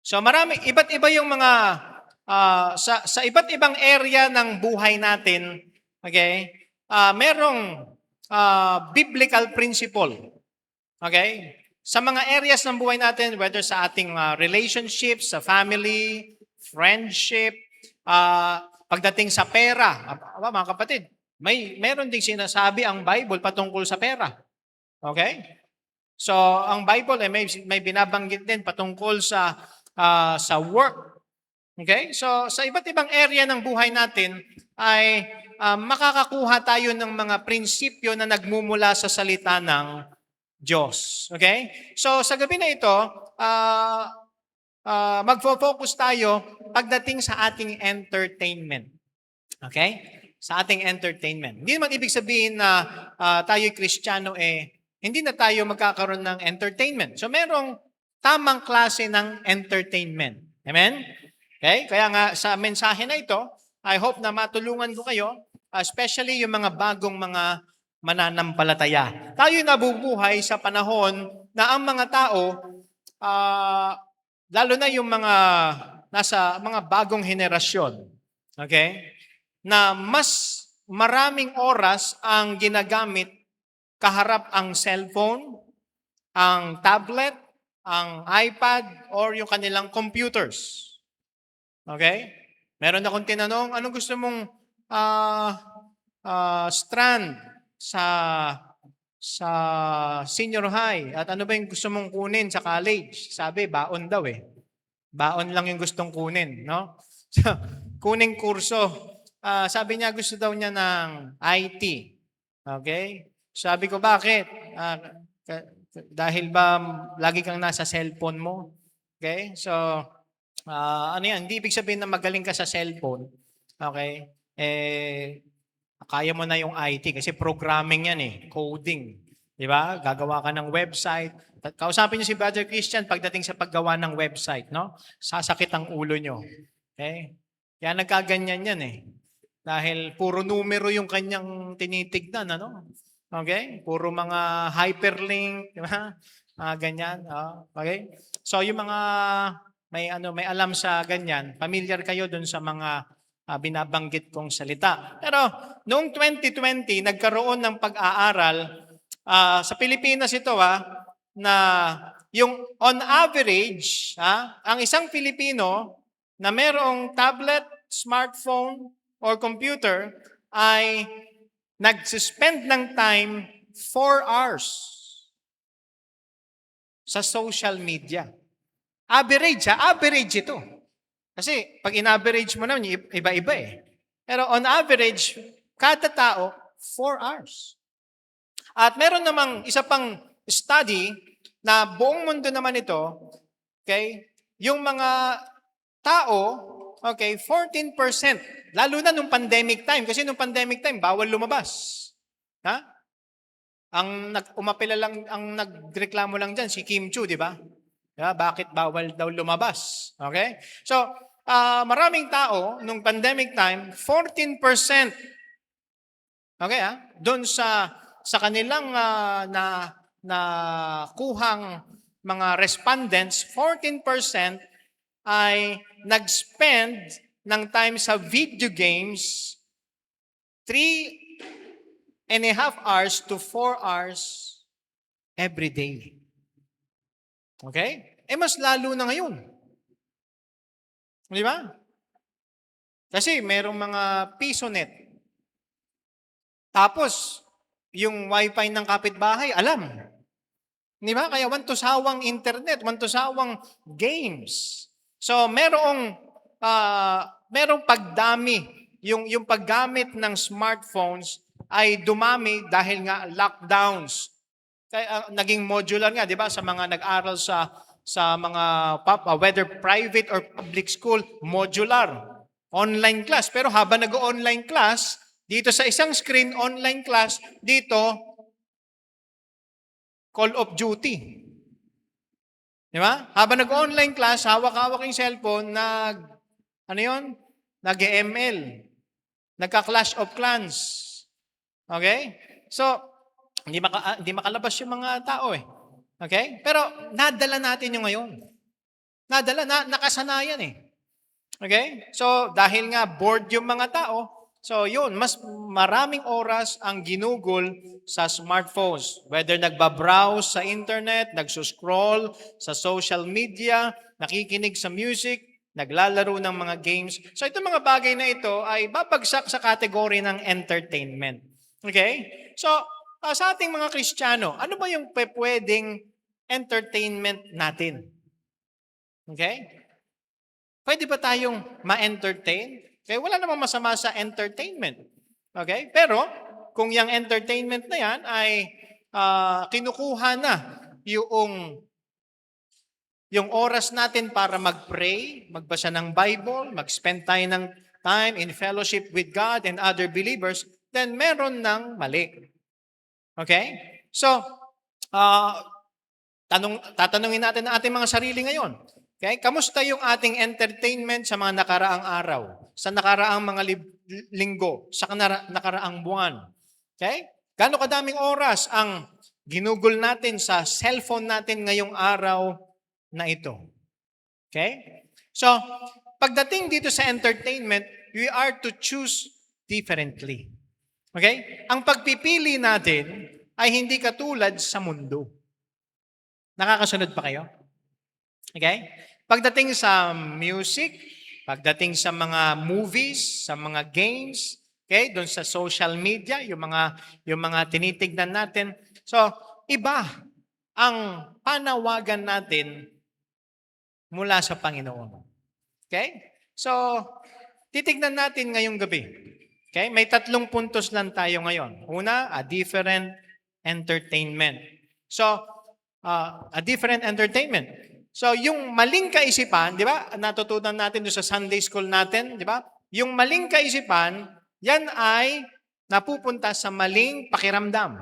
So marami, iba't iba yung mga, sa iba't ibang area ng buhay natin, okay, merong biblical principle. Okay? Sa mga areas ng buhay natin, whether sa ating relationships, sa family, friendship, pagdating sa pera, mga kapatid, meron ding sinasabi ang Bible patungkol sa pera. Okay? So, ang Bible ay may binabanggit din patungkol sa work. Okay? So, sa iba't ibang area ng buhay natin ay makakakuha tayo ng mga prinsipyo na nagmumula sa salita ng Diyos. Okay? So, sa gabi na ito, magfo-focus tayo pagdating sa ating entertainment. Okay? Sa ating entertainment. Hindi naman ibig sabihin na tayo'y Kristiyano hindi na tayo magkakaroon ng entertainment. So, merong tamang klase ng entertainment. Amen? Okay? Kaya nga sa mensahe na ito, I hope na matulungan ko kayo, especially yung mga bagong mga mananampalataya. Tayo nabubuhay sa panahon na ang mga tao, lalo na yung mga nasa mga bagong henerasyon, okay, na mas maraming oras ang ginagamit kaharap ang cellphone, ang tablet, ang iPad, or yung kanilang computers. Okay? Meron akong tinanong, anong gusto mong strand sa senior high? At ano ba yung gusto mong kunin sa college? Sabi, baon daw eh. Baon lang yung gustong kunin, no? So, kuning kurso. Sabi niya, gusto daw niya ng IT. Okay? Sabi ko, bakit? Dahil ba lagi kang nasa cellphone mo? Okay? So, ano yan? Hindi ibig sabihin na magaling ka sa cellphone. Okay? Kaya mo na yung IT kasi programming yan eh. Coding. Di ba? Gagawa ka ng website. Kausapin niyo si Brother Christian pagdating sa paggawa ng website, no? Sasakit ang ulo niyo. Okay? Kaya nagkaganyan yan eh. Dahil puro numero yung kanyang tinitignan, ano? Okay? Puro mga hyperlink, di ba? Ganyan. Okay? So yung mga may alam sa ganyan, familiar kayo dun sa mga binabanggit kong salita. Pero noong 2020, nagkaroon ng pag-aaral sa Pilipinas ito na yung on average, ang isang Pilipino na merong tablet, smartphone, or computer ay nag-spend ng time 4 hours sa social media. Average ito. Kasi pag in-average mo naman, iba-iba eh. Pero on average, kada tao, 4 hours. At meron namang isa pang study na buong mundo naman ito, okay, yung mga tao, okay, 14%, lalo na nung pandemic time, kasi nung pandemic time, bawal lumabas. Ha? Ang nagreklamo lang dyan, si Kim Chu, di ba? Bakit bawal daw lumabas? Okay? So, maraming tao, nung pandemic time, 14%, okay, doon sa kanilang na kuhang mga respondents, 14% ay nag-spend ng time sa video games 3.5 hours to 4 hours every day. Okay? Mas lalo na ngayon. Di ba? Kasi merong mga PisoNet. Tapos, yung wifi ng kapitbahay, alam. Di ba? Kaya wantusawang internet, wantusawang games. So, merong pagdami. Yung paggamit ng smartphones ay dumami dahil nga lockdowns. Kaya naging modular nga, di ba? Sa mga nag-aral sa mga whether private or public school, modular. Online class. Pero habang nag-online class, dito sa isang screen, online class, dito, Call of Duty. Di ba? Habang nag-online class, hawak-hawak yung cellphone, nag-ML. Nagka-Clash of Clans. Okay? So, hindi makalabas yung mga tao eh. Okay? Pero nadala natin yung ngayon. Nakasanayan eh. Okay? So, dahil nga bored yung mga tao, so yun, mas maraming oras ang ginugol sa smartphones. Whether nagbabrowse sa internet, nagsuscroll sa social media, nakikinig sa music, naglalaro ng mga games. So, itong mga bagay na ito ay babagsak sa kategory ng entertainment. Okay? So, sa ating mga Kristiyano, ano ba yung pwedeng entertainment natin? Okay? Pwede ba tayong ma-entertain? Okay, wala namang masama sa entertainment. Okay? Pero, kung yung entertainment na yan ay kinukuha na yung oras natin para mag-pray, magbasa ng Bible, mag-spend tayo ng time in fellowship with God and other believers, then meron ng mali. Okay? So, tatanungin natin ang ating mga sarili ngayon. Okay? Kamusta yung ating entertainment sa mga nakaraang araw, sa nakaraang mga linggo, sa nakaraang buwan? Okay? Gaano kadaming oras ang ginugol natin sa cellphone natin ngayong araw na ito? Okay? So, pagdating dito sa entertainment, we are to choose differently. Okay? Ang pagpipili natin ay hindi katulad sa mundo. Nakakasunod pa kayo? Okay? Pagdating sa music, pagdating sa mga movies, sa mga games, okay, doon sa social media, yung mga tinitignan natin. So, iba ang panawagan natin mula sa Panginoon. Okay? So, titignan natin ngayong gabi. Okay? May 3 puntos lang tayo ngayon. Una, a different entertainment. So, a different entertainment. So, yung maling kaisipan, di ba? Natutunan natin doon sa Sunday school natin, di ba? Yung maling kaisipan, yan ay napupunta sa maling pakiramdam.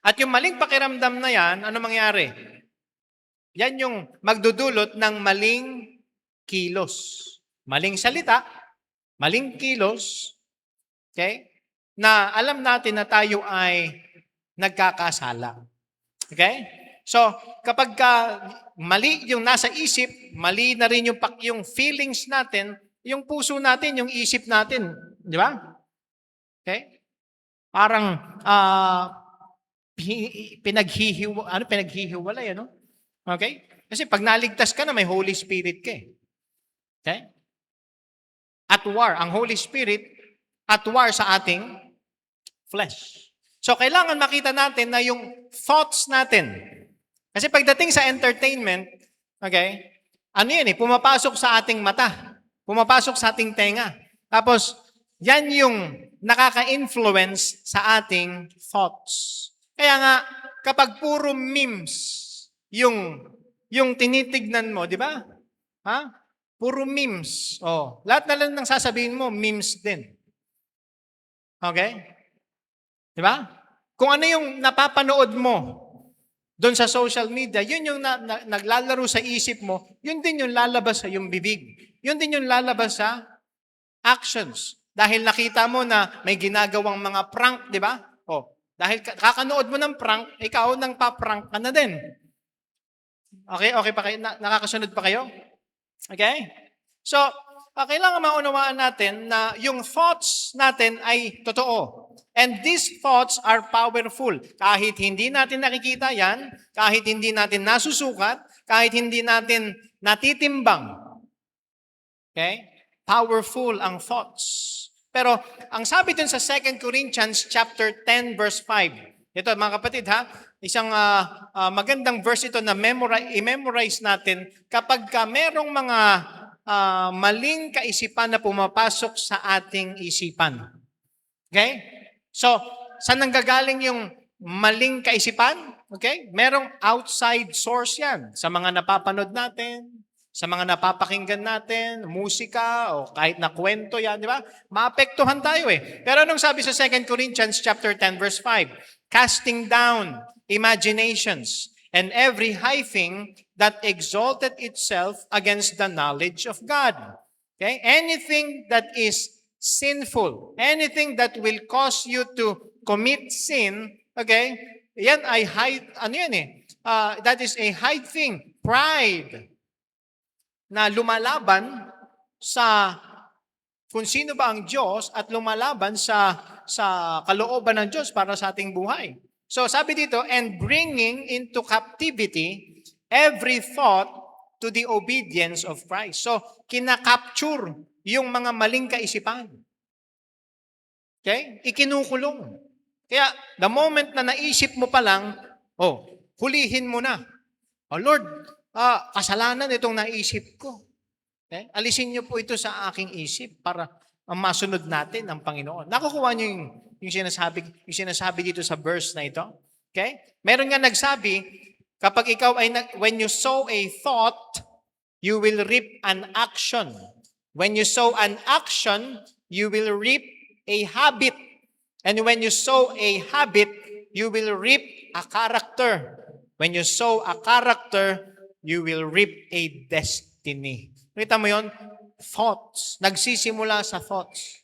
At yung maling pakiramdam na yan, ano mangyari? Yan yung magdudulot ng maling kilos. Maling salita, maling kilos, okay? Na alam natin na tayo ay nagkakasala. Okay? So, kapag mali yung nasa isip, mali na rin yung feelings natin, yung puso natin, yung isip natin. Di ba? Okay? Parang pinaghihiwalay, ano? Okay? Kasi pag naligtas ka na, may Holy Spirit ka eh. Okay? At war, ang Holy Spirit, at war sa ating flesh. So, kailangan makita natin na yung thoughts natin. Kasi pagdating sa entertainment, okay, ano yan eh, pumapasok sa ating mata. Pumapasok sa ating tenga. Tapos, yan yung nakaka-influence sa ating thoughts. Kaya nga, kapag puro memes yung tinitignan mo, di ba? Ha? Puro memes. Oh, lahat na lang ng sasabihin mo, memes din. Okay? Di ba? Kung ano yung napapanood mo doon sa social media, yun yung naglalaro sa isip mo, yun din yung lalabas sa iyong bibig. Yun din yung lalabas sa actions. Dahil nakita mo na may ginagawang mga prank, di ba? Oh, dahil kakanood mo ng prank, ikaw nang pa-prank ka na din. Okay pa kayo? Nakakasunod pa kayo? Okay? So, kailangan maunawaan natin na yung thoughts natin ay totoo. And these thoughts are powerful. Kahit hindi natin nakikita yan, kahit hindi natin nasusukat, kahit hindi natin natitimbang. Okay? Powerful ang thoughts. Pero ang sabi dun sa 2 Corinthians chapter 10 verse 5. Ito mga kapatid ha, isang magandang verse ito na i-memorize natin kapag merong mga maling kaisipan na pumapasok sa ating isipan. Okay? So, saan nanggagaling yung maling kaisipan? Okay? Merong outside source yan. Sa mga napapanood natin, sa mga napapakinggan natin, musika, o kahit na kwento yan, di ba? Maapektuhan tayo eh. Pero anong sabi sa 2 Corinthians chapter 10 verse 5? Casting down imaginations and every high thing that exalted itself against the knowledge of God. Okay? Anything that is sinful, anything that will cause you to commit sin, okay? Yan ay high, that is a high thing, pride. na lumalaban sa kung sino ba ang Diyos at lumalaban sa kalooban ng Diyos para sa ating buhay. So sabi dito, and bringing into captivity every thought to the obedience of Christ. So kinakapture yung mga maling kaisipan. Okay? Ikinukulong. Kaya the moment na naisip mo pa lang, hulihin mo na. Oh Lord, kasalanan itong naisip ko. Okay? Alisin niyo po ito sa aking isip para masunod natin ang Panginoon. Nakukuha niyo yung sinasabi dito sa verse na ito. Okay? Meron nga nagsabi, kapag ikaw when you sow a thought, you will reap an action. When you sow an action, you will reap a habit. And when you sow a habit, you will reap a character. When you sow a character, you will reap a destiny. Kita mo yun? Thoughts. Nagsisimula sa thoughts.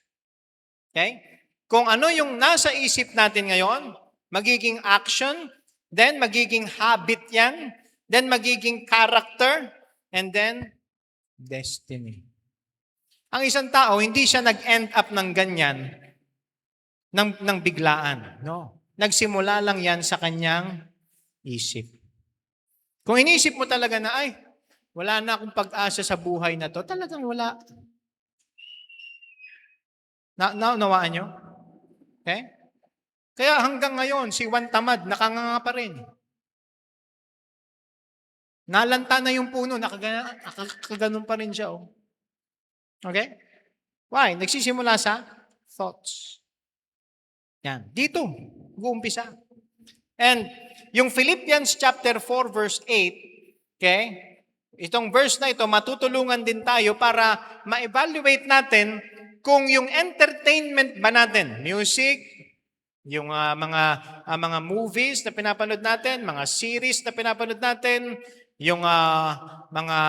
Okay? Kung ano yung nasa isip natin ngayon, magiging action, then magiging habit yan, then magiging character, and then destiny. Ang isang tao, hindi siya nag-end up ng ganyan ng biglaan. No. Nagsimula lang yan sa kanyang isip. Kung inisip mo talaga na, wala na akong pag-asa sa buhay na to, talagang wala. Naunawaan nyo? Okay? Kaya hanggang ngayon, si Juan Tamad, nakanganga pa rin. Nalanta na yung puno, nakaganon pa rin siya. Oh. Okay? Why? Nagsisimula sa thoughts. Yan. Dito, uumpisa. And yung Philippians chapter 4 verse 8, okay? Itong verse na ito, matutulungan din tayo para ma-evaluate natin kung yung entertainment ba natin, music, yung mga movies na pinapanood natin, mga series na pinapanood natin, yung mga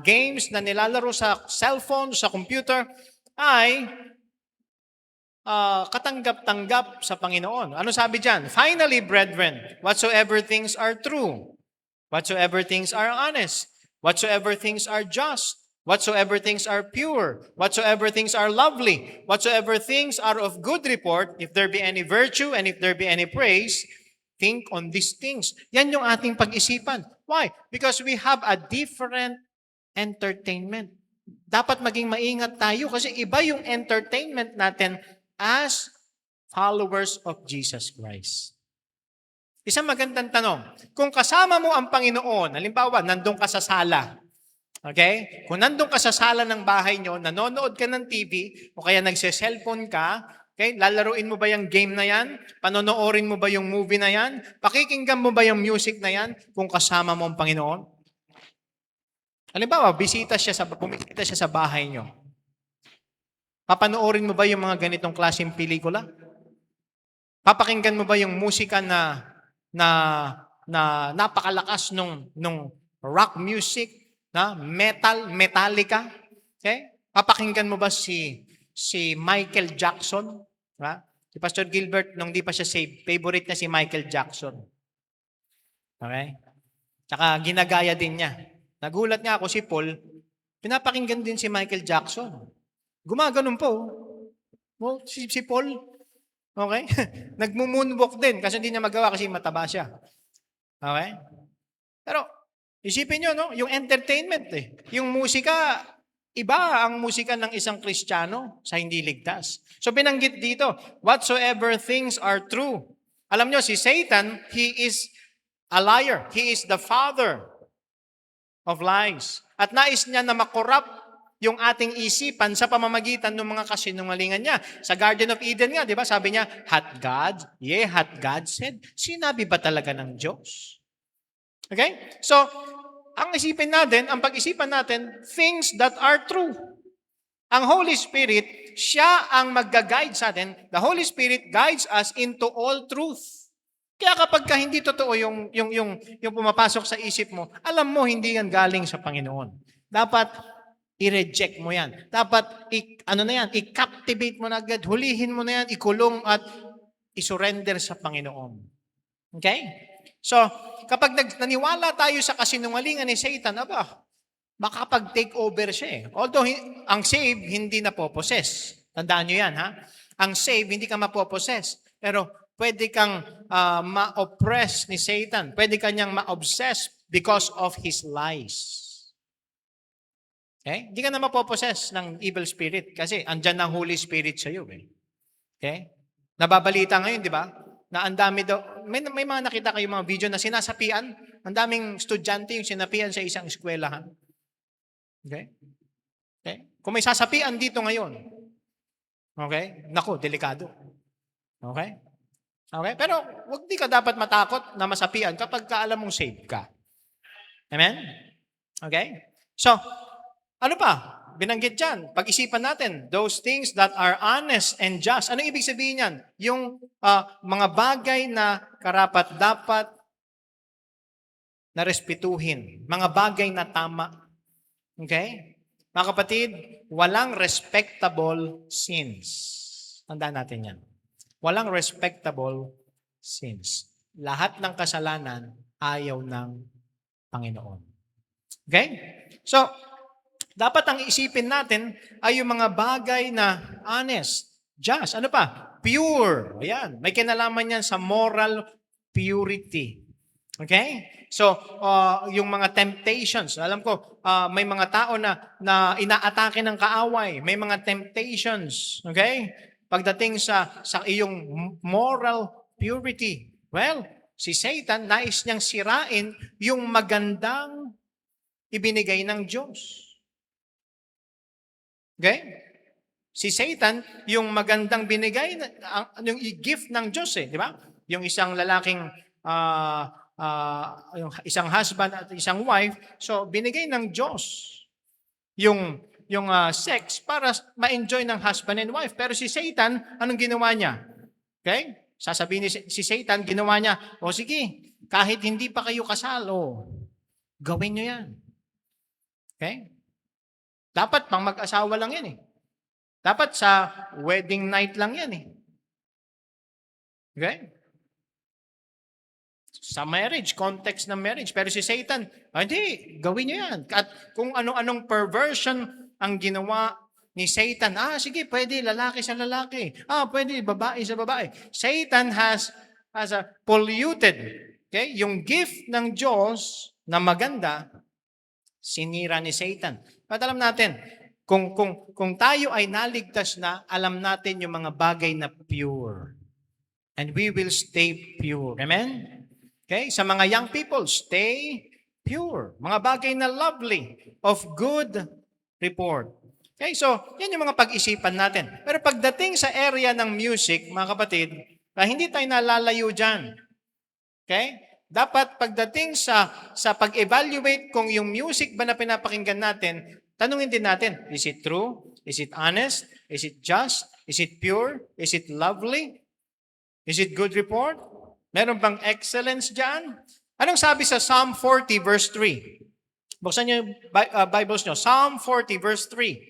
games na nilalaro sa cellphone, sa computer, ay katanggap-tanggap sa Panginoon. Ano sabi dyan? Finally, brethren, whatsoever things are true, whatsoever things are honest, whatsoever things are just, whatsoever things are pure, whatsoever things are lovely, whatsoever things are of good report, if there be any virtue and if there be any praise, think on these things. Yan yung ating pag-isipan. Why? Because we have a different entertainment. Dapat maging maingat tayo kasi iba yung entertainment natin as followers of Jesus Christ. Isang magandang tanong. Kung kasama mo ang Panginoon, halimbawa, nandun ka sa sala, okay? Kung nandun ka sa sala ng bahay nyo, nanonood ka ng TV, o kaya nagse-cellphone ka, okay? Lalaruin mo ba yung game na yan? Panonoorin mo ba yung movie na yan? Pakikinggan mo ba yung music na yan kung kasama mo ang Panginoon? Halimbawa, bumisita siya sa bahay nyo. Papanoorin mo ba yung mga ganitong klaseng pelikula? Papakinggan mo ba yung musika na napakalakas nung rock music, na Metallica? Okay? Papakinggan mo ba si Michael Jackson? Ha? Si Pastor Gilbert, nung di pa siya saved, favorite na si Michael Jackson. Okay? Tsaka ginagaya din niya. Nagulat nga ako si Paul, pinapakinggan din si Michael Jackson. Gumaganon po. Oh, si Paul, okay? Nagmumoonwalk din kasi hindi niya magawa kasi mataba siya. Okay? Pero, isipin nyo, no? Yung entertainment Yung musika, iba ang musika ng isang Kristiyano sa hindi ligtas. So, binanggit dito, whatsoever things are true. Alam nyo, si Satan, he is a liar. He is the father of lies. At nais niya na makorrupt yung ating isipan sa pamamagitan ng mga kasinungalingan niya. Sa Garden of Eden nga, di ba, sabi niya, hath God said? Sinabi ba talaga ng Diyos? Okay? So, ang pag-isipan natin, things that are true. Ang Holy Spirit, siya ang magga-guide sa atin. The Holy Spirit guides us into all truth. Kaya kapag hindi totoo yung pumapasok sa isip mo, alam mo hindi yan galing sa Panginoon. Dapat i-reject mo yan. Dapat i-captivate mo na agad, hulihin mo na yan, ikulong at isurrender sa Panginoon. Okay? So, kapag naniwala tayo sa kasinungalingan ni Satan, makapag-take over siya eh. Although, ang save, hindi napoposes. Tandaan nyo yan, ha? Ang save, hindi ka mapoposes. Pero, pwede kang ma-oppress ni Satan. Pwede kanyang ma-obsess because of his lies. Okay? Hindi ka na mapoposes ng evil spirit kasi andyan ang Holy Spirit sa iyo. Eh. Okay? Nababalita ngayon, di ba? Na ang dami daw, may mga nakita kayo mga video na sinasapian. Ang daming estudyante yung sinapian sa isang eskwelahan. Okay? Okay? Kung may sasapian dito ngayon, okay? Naku, delikado. Okay? Okay? Pero wag di ka dapat matakot na masapian kapag alam mong saved ka. Amen? Okay? So, ano pa? Binanggit dyan. Pag-isipan natin, those things that are honest and just. Ano ibig sabihin yan? Yung mga bagay na karapat-dapat na respetuhin. Mga bagay na tama. Okay? Mga kapatid, walang respectable sins. Tandaan natin yan. Walang respectable sins. Lahat ng kasalanan ayaw ng Panginoon. Okay? So, dapat ang isipin natin ay yung mga bagay na honest, just, ano pa? Pure. Ayan. May kinalaman yan sa moral purity. Okay? So, yung mga temptations, alam ko, may mga tao na inaatake ng kaaway. May mga temptations. Okay? Pagdating sa iyong moral purity. Well, si Satan, nais niyang sirain yung magandang ibinigay ng Diyos. Okay? Si Satan, yung magandang binigay, yung gift ng Diyos di ba? Yung isang lalaking, yung isang husband at isang wife, so binigay ng Diyos yung sex para ma-enjoy ng husband and wife. Pero si Satan, anong ginawa niya? Okay? Sasabihin ni si Satan, ginawa niya, sige, kahit hindi pa kayo kasal, gawin niyo yan. Okay? Dapat pang mag-asawa lang yan Dapat sa wedding night lang yan Okay? Sa marriage, context ng marriage. Pero si Satan, hindi, gawin niyo yan. At kung ano-anong perversion ang ginawa ni Satan, sige, pwede lalaki sa lalaki. Pwede babae sa babae. Satan has polluted, okay? Yung gift ng Diyos na maganda, sinira ni Satan. At alam natin, kung tayo ay naligtas na, alam natin yung mga bagay na pure. And we will stay pure. Amen? Okay? Sa mga young people, stay pure. Mga bagay na lovely, of good report. Okay? So, yan yung mga pag-isipan natin. Pero pagdating sa area ng music, mga kapatid, hindi tayo nalalayo dyan. Okay? Dapat pagdating sa pag-evaluate kung yung music ba na pinapakinggan natin, tanungin din natin, is it true? Is it honest? Is it just? Is it pure? Is it lovely? Is it good report? Meron bang excellence dyan? Anong sabi sa Psalm 40 verse 3? Buksan niyo yung Bibles niyo. Psalm 40 verse 3.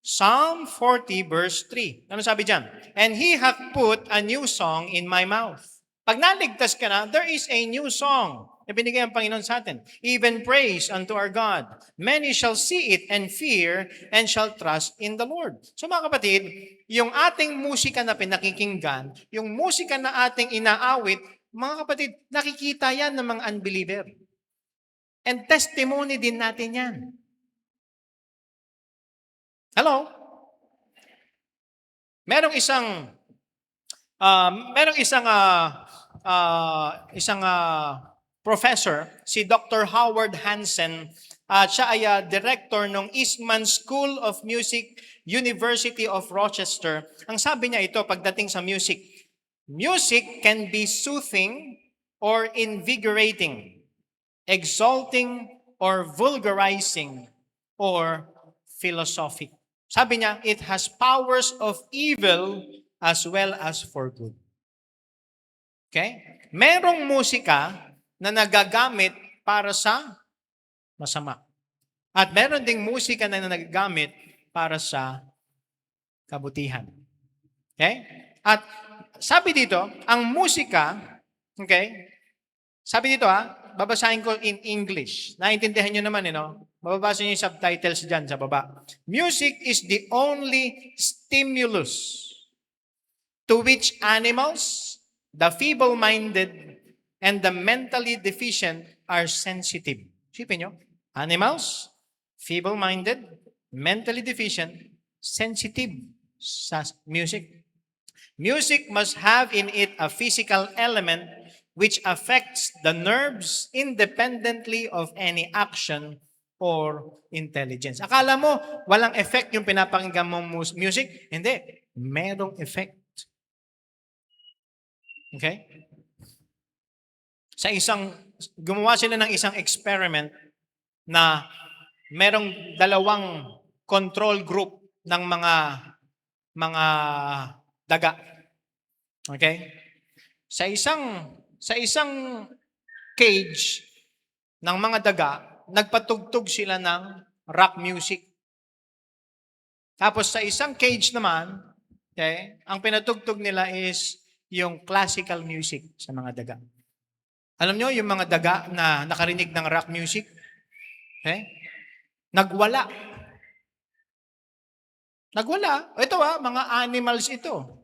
Psalm 40 verse 3. Ano sabi dyan? And He hath put a new song in my mouth. Pag naligtas ka na, there is a new song na binigay ang Panginoon sa atin. Even praise unto our God. Many shall see it and fear and shall trust in the Lord. So mga kapatid, yung ating musika na pinakikinggan, yung musika na ating inaawit, mga kapatid, nakikita yan ng mga unbeliever. And testimony din natin yan. Hello? Merong isang professor, si Dr. Howard Hansen, siya ay director ng Eastman School of Music, University of Rochester. Ang sabi niya ito pagdating sa music, music can be soothing or invigorating, exalting or vulgarizing, or philosophic. Sabi niya, it has powers of evil as well as for good. Okay? Merong musika na nagagamit para sa masama. At meron ding musika na nagagamit para sa kabutihan. Okay? At sabi dito, ang musika, okay? Sabi dito babasahin ko in English. Naintindihan nyo naman, Mababasa niyo yung subtitles dyan sa baba. Music is the only stimulus to which animals, the feeble-minded, and the mentally deficient are sensitive. Sipin nyo, animals, feeble-minded, mentally deficient, sensitive sa music. Music must have in it a physical element which affects the nerves independently of any action or intelligence. Akala mo, walang effect yung pinapakinggan mong music? Hindi. Merong effect. Okay? Gumawa sila ng isang experiment na merong dalawang control group ng mga daga. Okay? Sa isang cage ng mga daga, nagpatugtog sila ng rock music. Tapos sa isang cage naman, okay, ang pinatugtog nila is yung classical music sa mga daga. Alam nyo, yung mga daga na nakarinig ng rock music, okay, nagwala. Nagwala. Ito mga animals ito.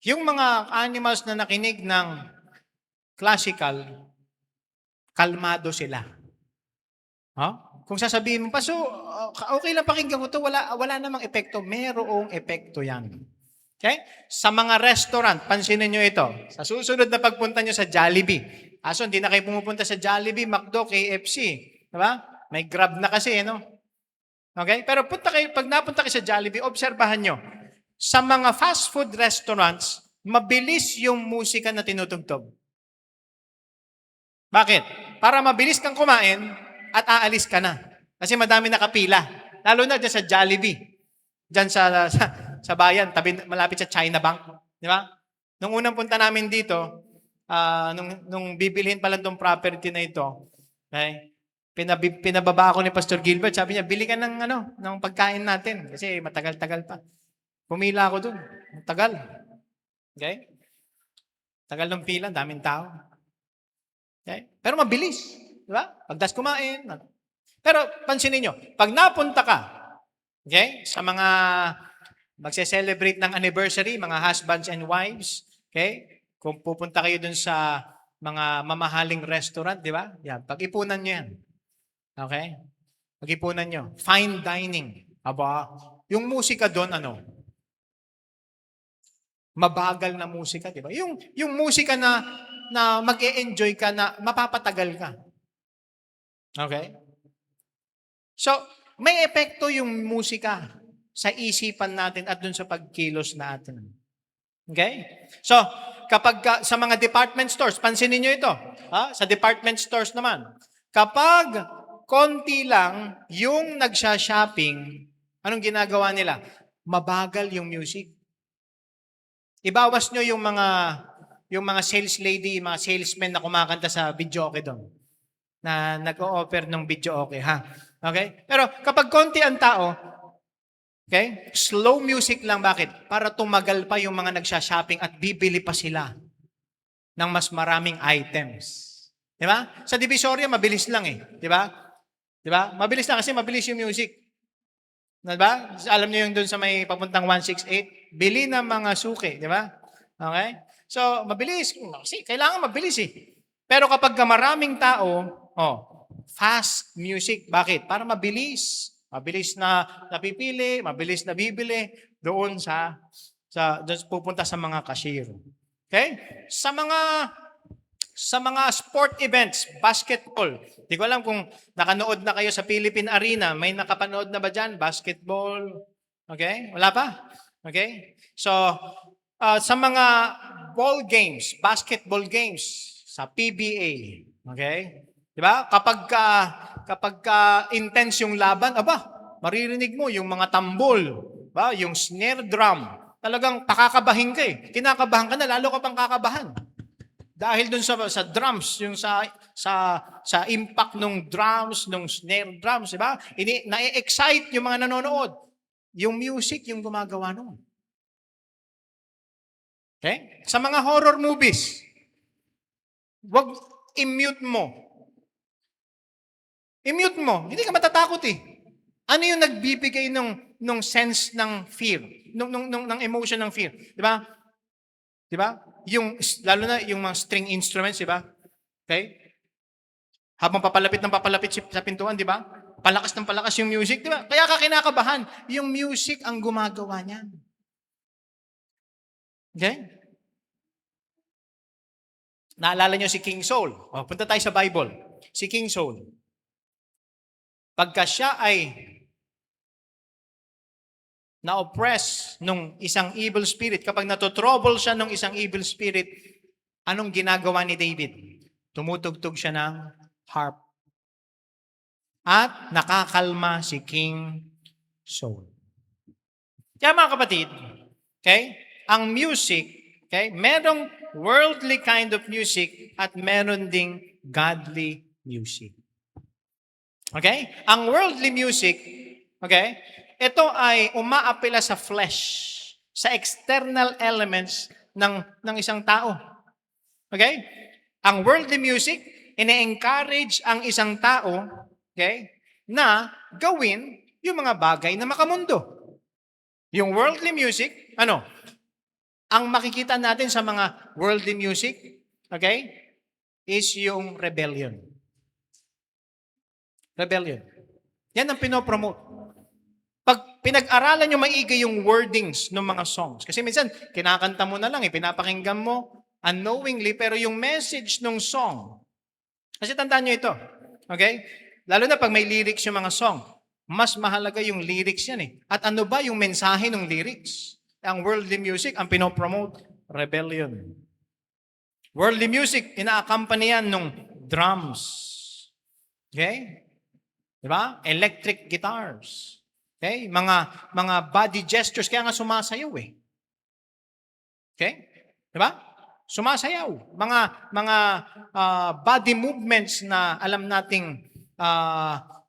Yung mga animals na nakinig ng classical, kalmado sila. Kung sasabihin mo pa, okay lang pakinggan ko to, wala namang epekto. Merong epekto yan. Okay? Sa mga restaurant, pansinin nyo ito. Sa susunod na pagpunta nyo sa Jollibee. Hindi na kayo pumupunta sa Jollibee, McDo, KFC. Diba? May Grab na kasi, no? Okay? Pero pag napunta kayo sa Jollibee, obserbahan nyo. Sa mga fast food restaurants, mabilis yung musika na tinutugtog. Bakit? Para mabilis kang kumain at aalis ka na. Kasi madami nakapila. Lalo na dyan sa Jollibee. Dyan sa bayan, malapit sa China Bank. Di ba? Nung unang punta namin dito, nung bibilhin pa lang itong property na ito, okay, pinababa ako ni Pastor Gilbert. Sabi niya, bili ka ng pagkain natin. Kasi matagal-tagal pa. Pumila ako dun. Tagal. Okay? Tagal ng pila, daming tao. Okay? Pero mabilis. Di ba? Pagdas kumain. Pero pansinin nyo, pag napunta ka, okay, sa mga magse-celebrate ng anniversary, mga husbands and wives, okay, kung pupunta kayo dun sa mga mamahaling restaurant, di ba? Yan, pag-ipunan nyo yan. Okay? Pag-ipunan nyo. Fine dining. Aba, yung musika doon, mabagal na musika, di ba? Yung musika na mag-e-enjoy ka, na mapapatagal ka. Okay? So, may epekto yung musika sa isipan natin at dun sa pagkilos natin. Okay? So, kapag sa mga department stores, pansinin nyo ito. Sa department stores naman, kapag konti lang yung nagsha-shopping, anong ginagawa nila? Mabagal yung music. Ibawas nyo yung mga sales lady, mga salesmen na kumakanta sa video okay doon. Na nag-o-offer ng video okay, ha? Okay? Pero kapag konti ang tao, okay, slow music lang. Bakit? Para tumagal pa yung mga nagsha-shopping at bibili pa sila ng mas maraming items. Di ba? Sa Divisoria, mabilis lang Di ba? Di ba? Mabilis lang kasi mabilis yung music. Di ba? Alam niyo yung doon sa may papuntang 168, bili ng mga suki. Di ba? Okay? So, mabilis. Kasi kailangan mabilis Pero kapag maraming tao, fast music. Bakit? Para mabilis. Mabilis na napipili, mabilis na bibili doon doon pupunta sa mga cashier. Okay? Sa mga sport events, basketball. Di ko alam kung nakanood na kayo sa Philippine Arena. May nakapanood na ba dyan? Basketball. Okay? Wala pa? Okay? So, sa mga ball games, basketball games, sa PBA. Okay? Di ba? Kapag intense yung laban, maririnig mo yung mga tambol, ba? Yung snare drum. Talagang pakakabahin ka Kinakabahan ka na, lalo ka pang kakabahan. Dahil dun sa drums, yung sa impact ng drums, ng snare drums, di ba? Na-excite yung mga nanonood. Yung music yung gumagawa noon. Okay? Sa mga horror movies, wag i-mute mo I-mute mo. Hindi ka matatakot eh. Ano yung nagbibigay nung sense ng fear? Ng emotion ng fear? Di ba? Di ba? Lalo na yung mga string instruments, di ba? Okay? Habang papalapit sa pintuan, di ba? Palakas ng palakas yung music, di ba? Kaya ka kinakabahan. Yung music ang gumagawa niyan. Okay? Naalala niyo si King Saul. Punta tayo sa Bible. Si King Saul. Pagka siya ay na-oppress nung isang evil spirit, kapag natotrouble siya nung isang evil spirit, anong ginagawa ni David? Tumutugtog siya ng harp. At nakakalma si King Saul. Kaya mga kapatid, okay, ang music, okay, merong worldly kind of music at meron ding godly music. Okay? Ang worldly music, okay, ito ay umaapela sa flesh, sa external elements ng isang tao. Okay? Ang worldly music, ine-encourage ang isang tao, okay, na gawin yung mga bagay na makamundo. Yung worldly music, ang makikita natin sa mga worldly music, okay, is yung rebellion. Rebellion. Yan ang pinopromote. Pag pinag-aralan nyo maigi yung wordings ng mga songs, kasi minsan, kinakanta mo na lang, pinapakinggan mo unknowingly, pero yung message ng song, kasi tandaan nyo ito, okay? Lalo na pag may lyrics yung mga song, mas mahalaga yung lyrics yan eh. At ano ba yung mensahe ng lyrics? Ang worldly music, ang pinopromote, rebellion. Worldly music, ina-accompany yan ng drums. Okay? Diba? Electric guitars. Okay? Mga body gestures, kaya nga sumasayaw eh. Okay? Diba? Sumasayaw. Mga body movements na alam nating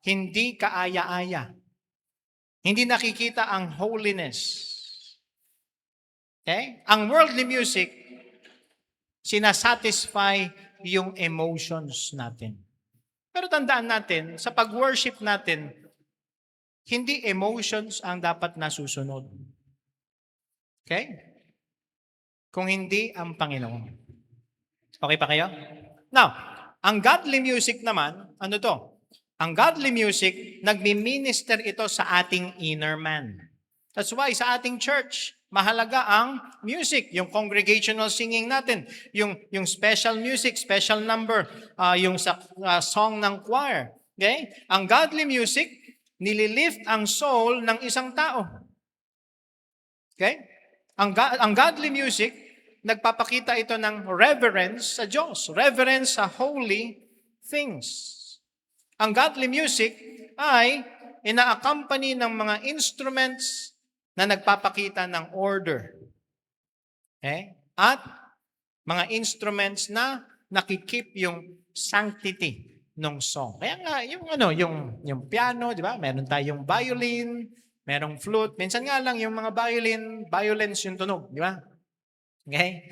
hindi kaaya-aya. Hindi nakikita ang holiness. Okay? Ang worldly music, sinasatisfy yung emotions natin. Pero tandaan natin, sa pag-worship natin, hindi emotions ang dapat nasusunod. Okay? Kung hindi ang Panginoon. Okay pa kayo? Now, ang godly music naman, ano to? Ang godly music, nagmi-minister ito sa ating inner man. That's why sa ating church, mahalaga ang music, yung congregational singing natin, yung special music, special number, yung song ng choir. Okay? Ang godly music, nililift ang soul ng isang tao. Okay? Ang godly music, nagpapakita ito ng reverence sa Diyos, reverence sa holy things. Ang godly music ay ina-accompany ng mga instruments na nagpapakita ng order. Okay? At mga instruments na nakikip yung sanctity ng song. Kaya nga yung piano, di ba? Meron tayong violin, merong flute. Minsan nga lang yung mga violins yung tunog, di ba? Okay?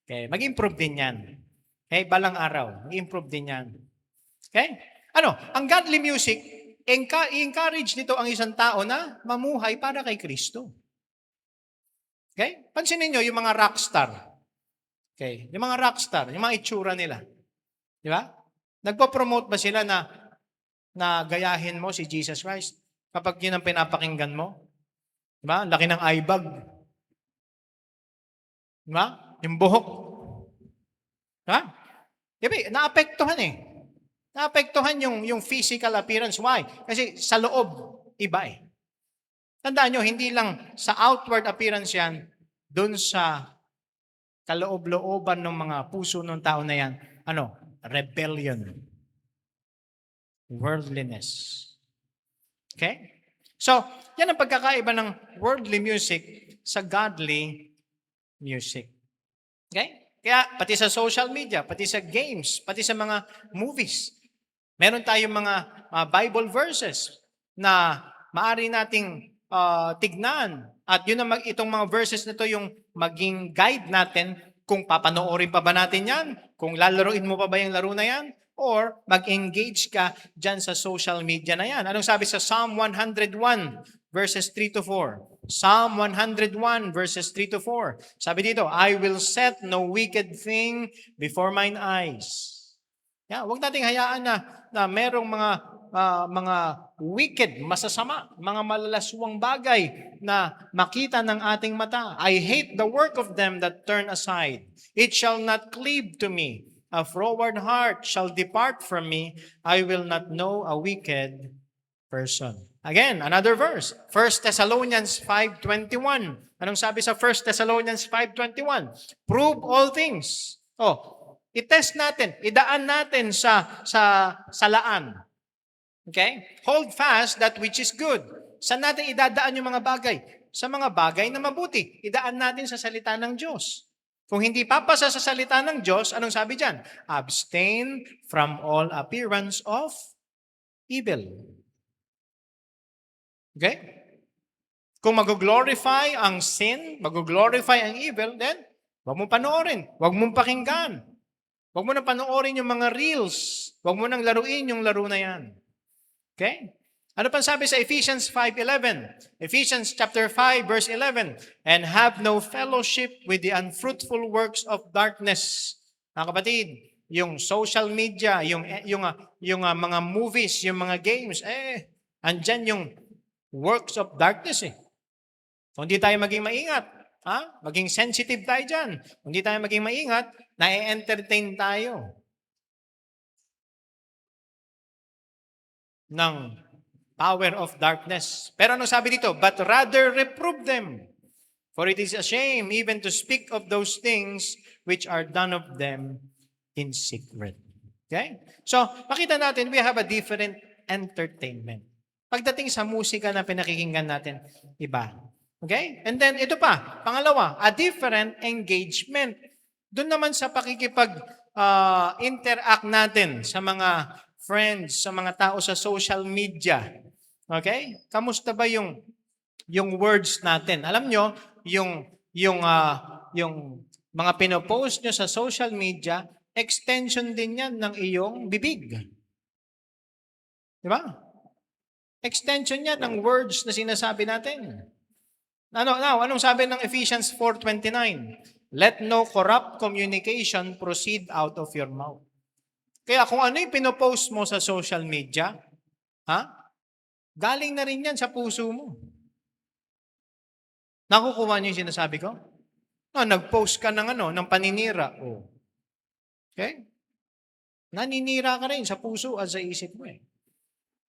Okay, mag-improve din 'yan. Okay, balang araw, mag-improve din 'yan. Okay? Ang godly music, encourage nito ang isang tao na mamuhay para kay Kristo. Okay? Pansinin niyo yung mga rockstar. Okay, yung mga rockstar, yung mga itsura nila. Di ba? Nagpo-promote ba sila na gayahin mo si Jesus Christ kapag yun ang pinapakinggan mo? Di ba? Laki ng eye bag. Di ba? Yung buhok. Di ba? Diba? Naapektuhan eh. Naapektuhan yung physical appearance. Why? Kasi sa loob, iba eh. Tandaan nyo, hindi lang sa outward appearance yan, dun sa kaloob-looban ng mga puso ng tao na yan, rebellion. Worldliness. Okay? So, yan ang pagkakaiba ng worldly music sa godly music. Okay? Kaya pati sa social media, pati sa games, pati sa mga movies, meron tayong mga Bible verses na maaari nating tignan. At yun ang itong mga verses na to yung maging guide natin kung papanoorin pa ba natin yan, kung lalaroin mo pa ba yung laro na yan, or mag-engage ka dyan sa social media na yan. Anong sabi sa Psalm 101 verses 3 to 4? Psalm 101 verses 3 to 4. Sabi dito, I will set no wicked thing before mine eyes. Huwag nating hayaan na merong mga wicked, masasama, mga malalaswang bagay na makita ng ating mata. I hate the work of them that turn aside. It shall not cleave to me. A froward heart shall depart from me. I will not know a wicked person. Again, another verse. 1 Thessalonians 5:21. Anong sabi sa 1 Thessalonians 5:21? Prove all things. I-test natin, idaan natin sa salaan. Okay? Hold fast that which is good. Saan natin idadaan yung mga bagay? Sa mga bagay na mabuti. Idaan natin sa salita ng Diyos. Kung hindi papasa sa salita ng Diyos, anong sabi dyan? Abstain from all appearance of evil. Okay? Kung mag-glorify ang sin, mag-glorify ang evil, then huwag mong panoorin. Huwag mong pakinggan. Huwag mo nang panoorin yung mga reels. Huwag mo nang laruin yung laro na yan. Okay? Ano pa sabi sa Ephesians 5:11? Ephesians chapter 5 verse 11. And have no fellowship with the unfruitful works of darkness. Mga kapatid, yung social media, yung mga movies, yung mga games, andyan yung works of darkness Kung hindi tayo maging maingat, maging sensitive tayo dyan. Kung hindi tayo maging maingat, na-entertain tayo ng power of darkness. Pero ano sabi dito? But rather reprove them. For it is a shame even to speak of those things which are done of them in secret. Okay? So, makita natin, we have a different entertainment. Pagdating sa musika na pinakikinggan natin, iba. Okay? And then, ito pa, pangalawa, a different engagement. Doon naman sa pakikipag-interact natin sa mga friends, sa mga tao sa social media. Okay? Kamusta ba yung words natin? Alam nyo, yung mga pinopost nyo sa social media, extension din yan ng iyong bibig. Di ba? Extension yan ng words na sinasabi natin. Anong sabi ng Ephesians 4:29? Let no corrupt communication proceed out of your mouth. Kaya kung ano yung pinopost mo sa social media, galing na rin yan sa puso mo. Nakukuha niyo yung sinasabi ko? Nag-post ka ng paninira. Okay? Naninira ka rin sa puso at sa isip mo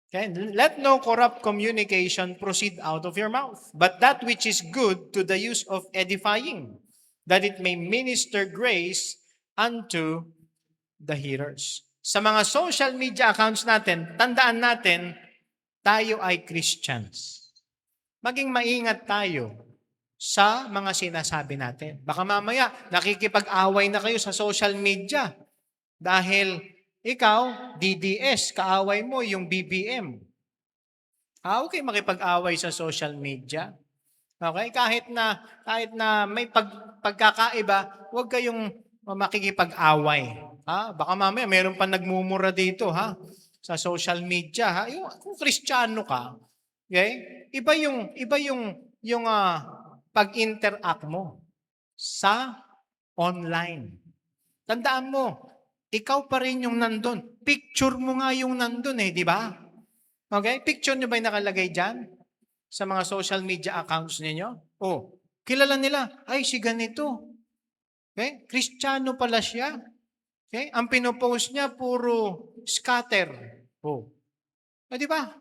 Okay? Let no corrupt communication proceed out of your mouth, but that which is good to the use of edifying, that it may minister grace unto the hearers. Sa mga social media accounts natin, tandaan natin, tayo ay Christians. Maging maingat tayo sa mga sinasabi natin. Baka mamaya, nakikipag-away na kayo sa social media dahil ikaw, DDS, kaaway mo yung BBM. Okay makipag-away sa social media. Okay? Kahit na may pagkakaiba, huwag kayong makikipag-away. Baka mamaya mayroon pa nagmumura dito sa social media. Kung Kristiyano ka, okay? Iba yung pag-interact mo sa online. Tandaan mo, ikaw pa rin yung nandun. Picture mo nga yung nandun di ba? Okay? Picture nyo ba yung nakalagay dyan? Sa mga social media accounts ninyo? Kilala nila, ay si ganito. Okay? Kristiyano pala siya. Okay? Ang pinopost niya, puro scatter. Di ba?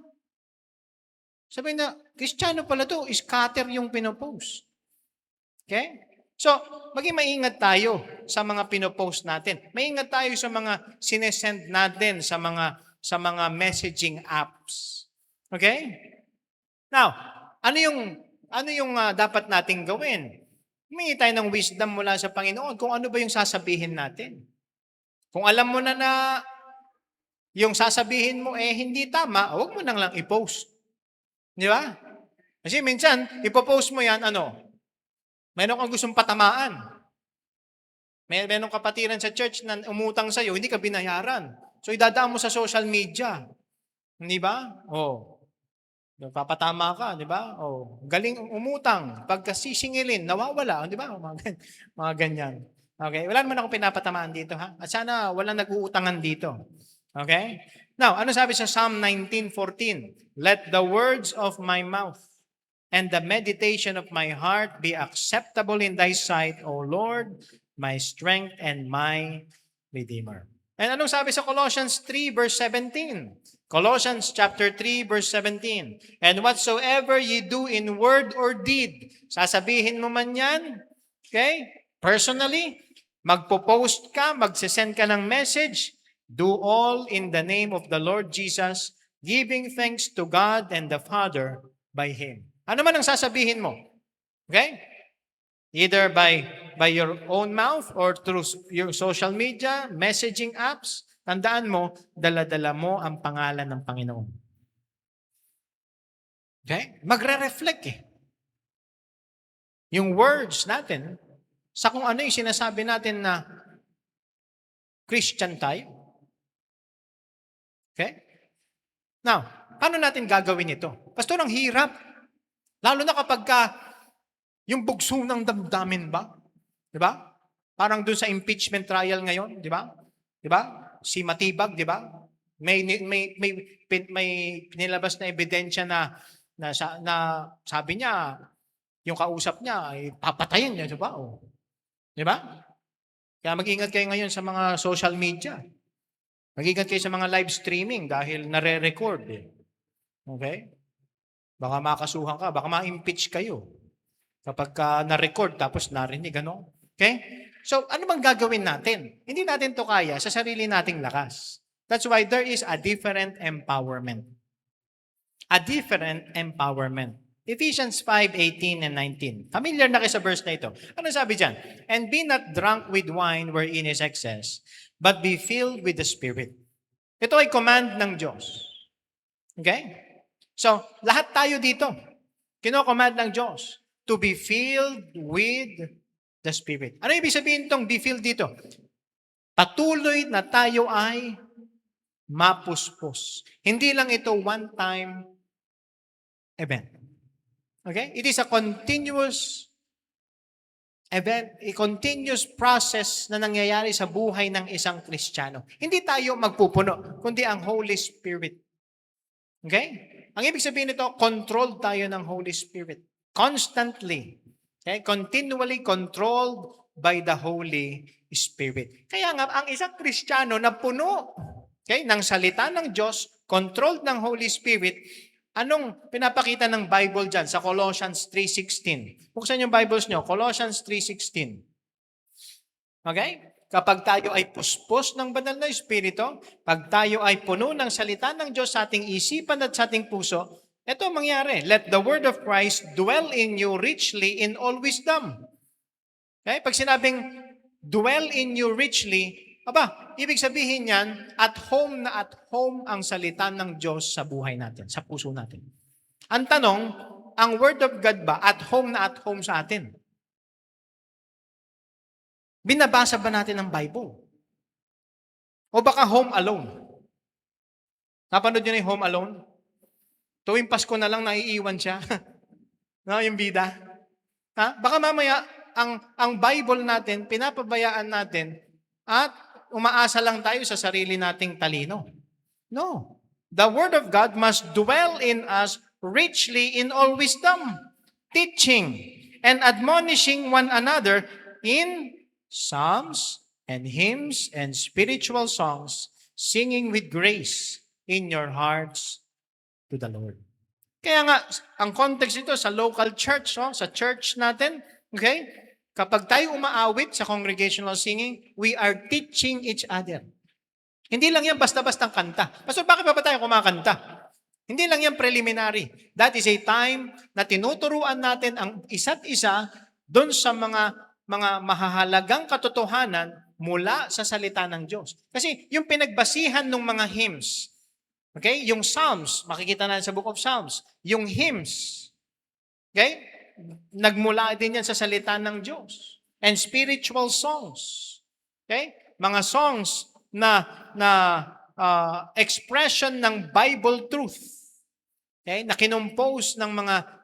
Sabihin na, Kristiyano pala to, scatter yung pinopost. Okay? So, maging maingat tayo sa mga pinopost natin. Maingat tayo sa mga sinesend natin sa mga messaging apps. Okay? Now, ano yung dapat nating gawin? Humingi tayo ng wisdom mula sa Panginoon kung ano ba yung sasabihin natin. Kung alam mo na yung sasabihin mo hindi tama, huwag mo nang lang i-post. Di ba? Kasi minsan, ipopost mo yan, meron kang gustong patamaan. Meron kapatiran sa church na umutang sa'yo, hindi ka binayaran. So idadaan mo sa social media. Hindi ba? Oh. Papatama ka, di ba? Oh, galing umutang, pagka sisingilin, nawawala, di ba? Mga ganyan. Okay? Wala naman akong pinapatamaan dito, ha? At sana walang nag-uutangan dito. Okay? Now, ano sabi sa Psalm 19:14? Let the words of my mouth and the meditation of my heart be acceptable in thy sight, O Lord, my strength and my Redeemer. And anong sabi sa Colossians 3 verse 17? Colossians chapter 3 verse 17. And whatsoever ye do in word or deed, sasabihin mo man yan, okay? Personally, magpo-post ka, magsisend ka ng message, do all in the name of the Lord Jesus, giving thanks to God and the Father by Him. Ano man ang sasabihin mo? Okay? Either by your own mouth or through your social media, messaging apps, tandaan mo, dala-dala mo ang pangalan ng Panginoon. Okay? Magre-reflect eh. Yung words natin, sa kung ano yung sinasabi natin na Christian tayo. Okay? Now, paano natin gagawin ito? Pastor, ang hirap. Lalo na kapag yung bugso ng damdamin ba? Di ba? Parang dun sa impeachment trial ngayon, di ba? Di ba? Si Matibag, di ba? May pinilabas na ebidensya na sabi niya, yung kausap niya ay papatayin niya, di ba? O, di ba? Kaya mag-ingat kayo ngayon sa mga social media. Mag-ingat kayo sa mga live streaming dahil nare-record eh. Okay? Baka makasuhan ka, baka ma-impeach kayo. Kapag na-record tapos narinig, ano? Okay? So, ano bang gagawin natin? Hindi natin to kaya sa sarili nating lakas. That's why there is a different empowerment. A different empowerment. Ephesians 5:18 and 19. Familiar na kayo sa verse na ito. Ano sabi dyan? And be not drunk with wine wherein is excess, but be filled with the Spirit. Ito ay command ng Diyos. Okay? So, lahat tayo dito, kino-command ng Diyos to be filled with the Spirit. Ano ibig sabihin itong be filled dito? Patuloy na tayo ay mapuspos. Hindi lang ito one-time event. Okay? It is a continuous event, a continuous process na nangyayari sa buhay ng isang Kristiyano. Hindi tayo magpupuno, kundi ang Holy Spirit. Okay? Ang ibig sabihin nito, controlled tayo ng Holy Spirit. Constantly. Okay? Continually controlled by the Holy Spirit. Kaya nga, ang isang Kristiyano na puno ng salita ng Diyos, controlled ng Holy Spirit, anong pinapakita ng Bible dyan sa Colossians 3:16? Buksan yung Bibles nyo, Colossians 3:16. Okay? Kapag tayo ay puspos ng banal na Espiritu, pag tayo ay puno ng salita ng Diyos sa ating isipan at sa ating puso, ito ang mangyari. Let the word of Christ dwell in you richly in all wisdom. Okay? Pag sinabing dwell in you richly, ibig sabihin yan, at home ang salita ng Diyos sa buhay natin, sa puso natin. Ang tanong, ang word of God ba at home sa atin? Binabasa ba natin ang Bible? O baka home alone? Napanood nyo na yung Home Alone? Tuwing Pasko na lang naiiwan siya. No, yung bida. Ha? Baka mamaya, ang Bible natin, pinapabayaan natin, at umaasa lang tayo sa sarili nating talino. No. The Word of God must dwell in us richly in all wisdom, teaching and admonishing one another in psalms and hymns and spiritual songs, singing with grace in your hearts to the Lord. Kaya nga, ang context ito sa local church, sa church natin, okay? Kapag tayo umaawit sa congregational singing, we are teaching each other. Hindi lang yan basta-bastang kanta. Pastor, bakit ba tayo kumakanta? Hindi lang yan preliminary. That is a time na tinuturuan natin ang isa't isa doon sa mga mahahalagang katotohanan mula sa salita ng Diyos. Kasi yung pinagbasihan ng mga hymns, okay? Yung Psalms, makikita natin sa Book of Psalms. Yung hymns, okay? Nagmula din yan sa salita ng Diyos. And spiritual songs. Okay? Mga songs na expression ng Bible truth. Okay? Na kinompose ng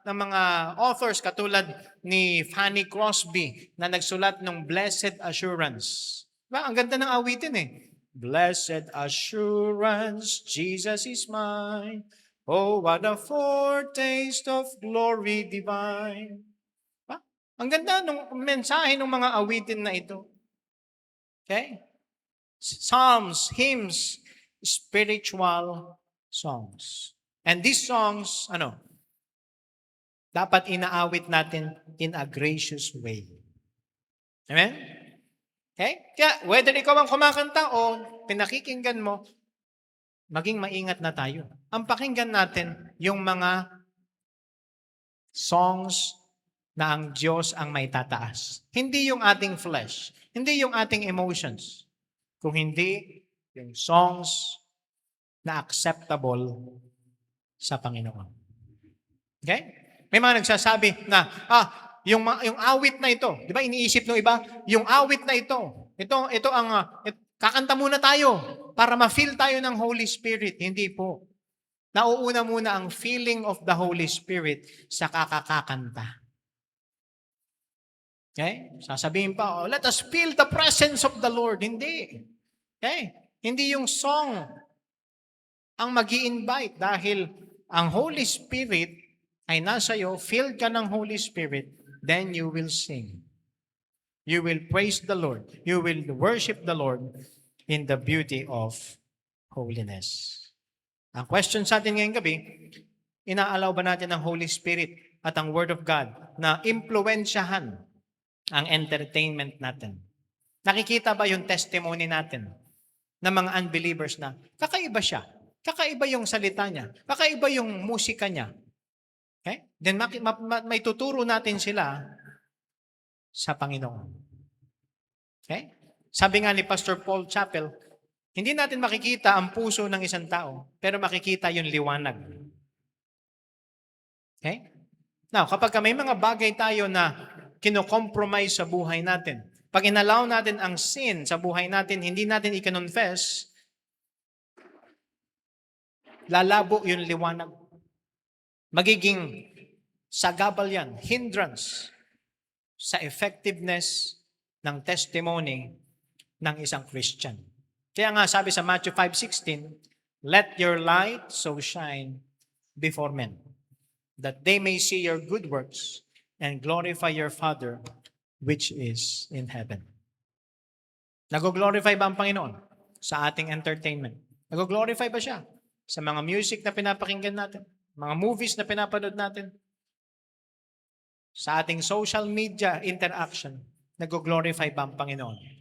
mga authors katulad ni Fanny Crosby na nagsulat ng Blessed Assurance. Diba? Ang ganda ng awitin eh. Blessed assurance, Jesus is mine. Oh, what a foretaste of glory divine. Diba? Ang ganda ng mensahe ng mga awitin na ito. Okay? Psalms, hymns, spiritual songs. And these songs, dapat inaawit natin in a gracious way. Amen? Okay? Kaya, whether ikaw ang kumakanta o pinakikinggan mo, maging maingat na tayo. Ang pakinggan natin yung mga songs na ang Diyos ang may tataas. Hindi yung ating flesh. Hindi yung ating emotions. Kung hindi, yung songs na acceptable sa Panginoon. Okay? May mga nagsasabi na, yung awit na ito, di ba iniisip ng iba, yung awit na ito kakanta muna tayo para ma-feel tayo ng Holy Spirit. Hindi po. Nauuna muna ang feeling of the Holy Spirit sa kakakanta. Okay? Sasabihin pa, let us feel the presence of the Lord. Hindi. Okay? Hindi yung song ang mag-i-invite dahil ang Holy Spirit ay nasa iyo, filled ka ng Holy Spirit, then you will sing. You will praise the Lord. You will worship the Lord in the beauty of holiness. Ang question sa atin ngayong gabi, inaalaw ba natin ang Holy Spirit at ang Word of God na impluwensyahan ang entertainment natin? Nakikita ba yung testimony natin ng mga unbelievers na kakaiba siya? Kakaiba yung salita niya. Kakaiba yung musika niya. Okay? Then may tuturo natin sila sa Panginoon. Okay? Sabi nga ni Pastor Paul Chappell, hindi natin makikita ang puso ng isang tao, pero makikita yung liwanag. Okay? Now, kapag may mga bagay tayo na kino-compromise sa buhay natin, pag inalaw natin ang sin sa buhay natin, hindi natin i-confess, lalabo yung liwanag. Magiging sagabal yan, hindrance sa effectiveness ng testimony ng isang Christian. Kaya nga sabi sa Matthew 5:16, let your light so shine before men, that they may see your good works and glorify your Father which is in heaven. Nag-glorify ba ang Panginoon sa ating entertainment? Nag-glorify ba siya sa mga music na pinapakinggan natin? Mga movies na pinapanood natin? Sa ating social media interaction, nag-glorify ba ang Panginoon?